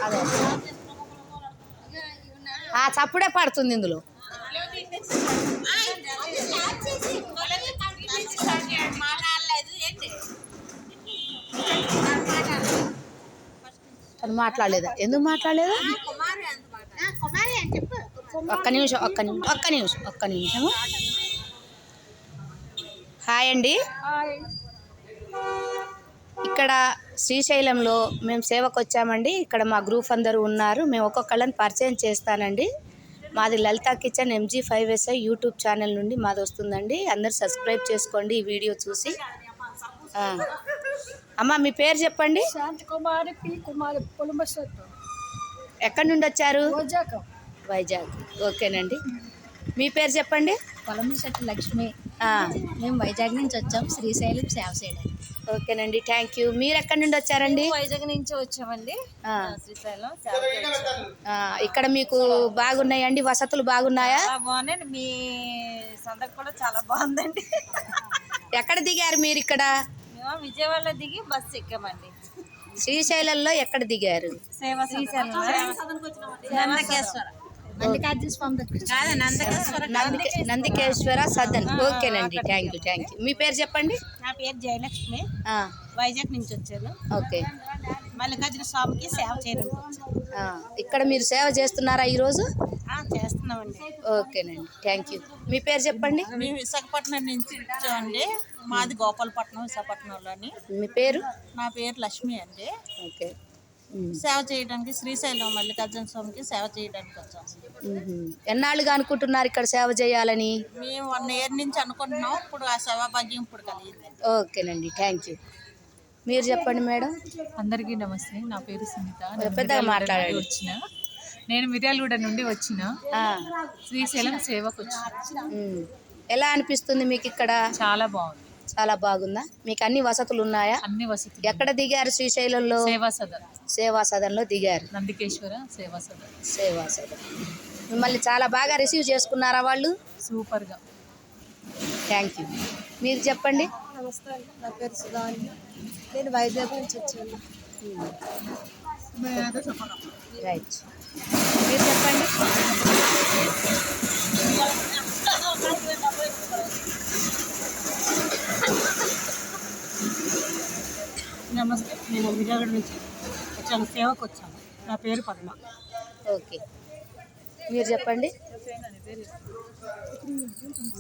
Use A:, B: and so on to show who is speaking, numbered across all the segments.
A: అదే చప్పుడే పడుతుంది ఇందులో. తను మాట్లాడలేదా? ఎందుకు మాట్లాడలేదు? ఒక్క నిమిషం. హాయ్ అండి. ఇక్కడ శ్రీశైలంలో మేము సేవకు వచ్చామండి. ఇక్కడ మా గ్రూప్ అందరూ ఉన్నారు. మేము ఒక్కొక్కళ్ళని పరిచయం చేస్తానండి. మాది Lalitha kitchen MG5SI YouTube channel నుండి మాది వస్తుందండి. అందరు సబ్స్క్రైబ్ చేసుకోండి ఈ వీడియో చూసి. అమ్మ మీ పేరు చెప్పండి. ఎక్కడి నుండి వచ్చారు? వైజాగ్. ఓకేనండి. మీ పేరు చెప్పండి.
B: పొలమశెట్టి లక్ష్మి. మేము వైజాగ్ నుంచి వచ్చాం శ్రీశైలం సేవ చేయడానికి.
A: ఓకేనండి, థ్యాంక్ యూ. మీరు ఎక్కడి నుండి వచ్చారండి?
B: వైజాగ్ నుంచి వచ్చామండి శ్రీశైలం.
A: ఇక్కడ మీకు బాగున్నాయండి? వసతులు బాగున్నాయా?
B: బాగున్నాయండి. మీ సందర్భం కూడా చాలా బాగుందండి.
A: ఎక్కడ దిగారు మీరు? ఇక్కడ
B: మేము విజయవాడలో దిగి బస్సు ఎక్కామండి.
A: శ్రీశైలంలో ఎక్కడ దిగారు? నందికేశ్వర సదన్. ఓకేనండి, థ్యాంక్ యూ. మీ పేరు చెప్పండి.
B: నా పేరు జయలక్ష్మి. వైజాగ్ నుంచి వచ్చాను.
A: ఓకే.
B: మల్లికార్జున స్వామికి సేవ చేయడం.
A: ఇక్కడ మీరు సేవ చేస్తున్నారా ఈరోజు?
B: చేస్తున్నామండి.
A: ఓకేనండి, థ్యాంక్ యూ. మీ పేరు చెప్పండి.
B: మేము విశాఖపట్నం నుంచి వచ్చామండి. మాది గోపాలపట్నం, విశాఖపట్నంలోని.
A: మీ పేరు?
B: నా పేరు లక్ష్మి అండి.
A: ఓకే.
B: సేవ చేయడానికి శ్రీశైలం మల్లికార్జున స్వామికి సేవ చేయడానికి వచ్చాం.
A: ఎన్నాళ్ళుగా అనుకుంటున్నారు ఇక్కడ సేవ చేయాలని?
B: మేము 1 year నుంచి అనుకుంటున్నాం. ఇప్పుడు ఆ సేవా భాగ్యం ఇప్పుడు కలిగింది.
A: ఓకేనండి, థ్యాంక్ యూ. మీరు చెప్పండి మేడం.
C: అందరికీ నమస్తే. నా పేరు సునీత.
A: పెద్దగా మాట్లాడండి.
C: నేను మిర్యాలగూడ నుండి వచ్చిన శ్రీశైలం సేవకు వచ్చిన.
A: ఎలా అనిపిస్తుంది మీకు ఇక్కడ?
C: చాలా బాగుంది.
A: చాలా బాగుందా? మీకు అన్ని వసతులు ఉన్నాయా?
C: అన్ని వసతులు.
A: ఎక్కడ దిగారు? శ్రీశైలంలో సేవా సదన్లో దిగారు.
C: నందికేశ్వర సేవా సదన్.
A: మిమ్మల్ని చాలా బాగా రిసీవ్ చేసుకున్నారా వాళ్ళు?
C: సూపర్గా.
A: Thank you. మీరు చెప్పండి.
D: నమస్తే, నా పేరు సుధాని. నేను వైజాగ్ నుంచి వచ్చాను.
A: రైట్. మీరు చెప్పండి.
B: నమస్తే, నేను విజయవాడ నుంచి వచ్చాను. సేవకు వచ్చాను. నా పేరు పద్మ.
A: ఓకే. మీరు చెప్పండి.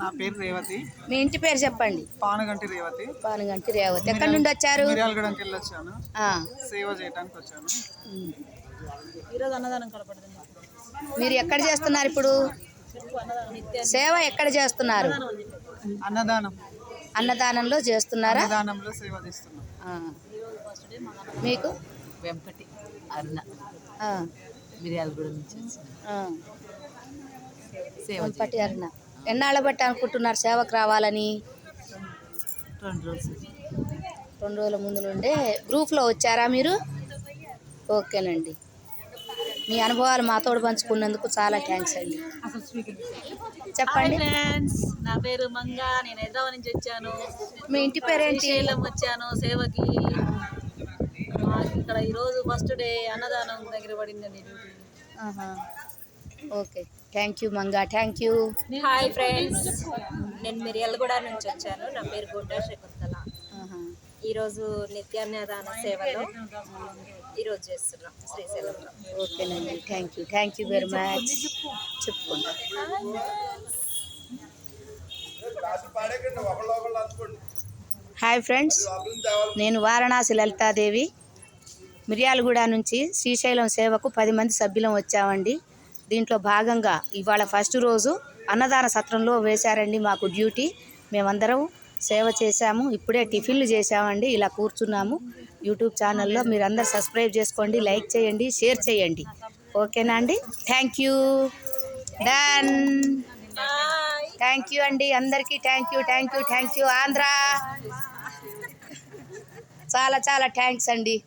E: నా పేరు రేవతి.
A: మీ ఇంటి పేరు చెప్పండి.
E: పానగంటి రేవతి.
A: ఎక్కడి నుండి వచ్చారు?
E: మిర్యాలగూడకి వెళ్ళి వచ్చాను. సేవ చేయడానికి వచ్చాను.
B: ఈరోజు అన్నదానం కలపడుతుంది.
A: మీరు ఎక్కడ చేస్తున్నారు ఇప్పుడు సేవ? ఎక్కడ చేస్తున్నారు? అన్నదానంలో చేస్తున్నారా?
E: అన్నదానంలో సేవ చేస్తున్నాం.
A: మీకు?
C: వెంపటి అరుణ. మిర్యాలగూడ నుంచి
A: వెంపటి అరుణ. ఎన్నాళ్ళ బట్టి అనుకుంటున్నారు సేవకు రావాలని? 2 రోజుల ముందు నుండే గ్రూప్లో వచ్చారా మీరు? ఓకేనండి. మీ అనుభవాలు మాతోడు పంచుకున్నందుకు చాలా థ్యాంక్స్ అండి. చెప్పండి.
B: నా పేరు మంగా. నేను హైదరాబాద్ నుంచి వచ్చాను.
A: మీ ఇంటి పేరేంటి?
B: వచ్చాను సేవకి. ఇక్కడ ఈరోజు ఫస్ట్ డే అన్నదానం దగ్గర పడిందండి.
A: Okay, thank you Manga. Thank you.
B: Hi friends, నేను మిర్యాలగూడ నుంచి వచ్చాను. నా పేరు గుడ్డా శకుంతల. ఈరోజు నిత్యాన్నదాన సేవలో ఈరోజు చేస్తున్నాం శ్రీశైలంలో.
A: ఓకేనండి, థ్యాంక్ యూ వెరీ మచ్. చెప్పుకోండి. హాయ్ ఫ్రెండ్స్, నేను వారణాసి లలితాదేవి. మిర్యాలగూడ నుంచి శ్రీశైలం సేవకు 10 మంది సభ్యులం వచ్చామండి. దీంట్లో భాగంగా ఇవాళ ఫస్ట్ రోజు అన్నదాన సత్రంలో వేశారండి మాకు డ్యూటీ. మేమందరం సేవ చేశాము. ఇప్పుడే టిఫిన్లు చేసామండి. ఇలా కూర్చున్నాము. యూట్యూబ్ ఛానల్లో మీరందరూ సబ్స్క్రైబ్ చేసుకోండి, లైక్ చేయండి, షేర్ చేయండి. ఓకేనా అండి? Thank you. Done. Thank you అండి అందరికీ. Thank you Andhra. చాలా థ్యాంక్స్ అండి.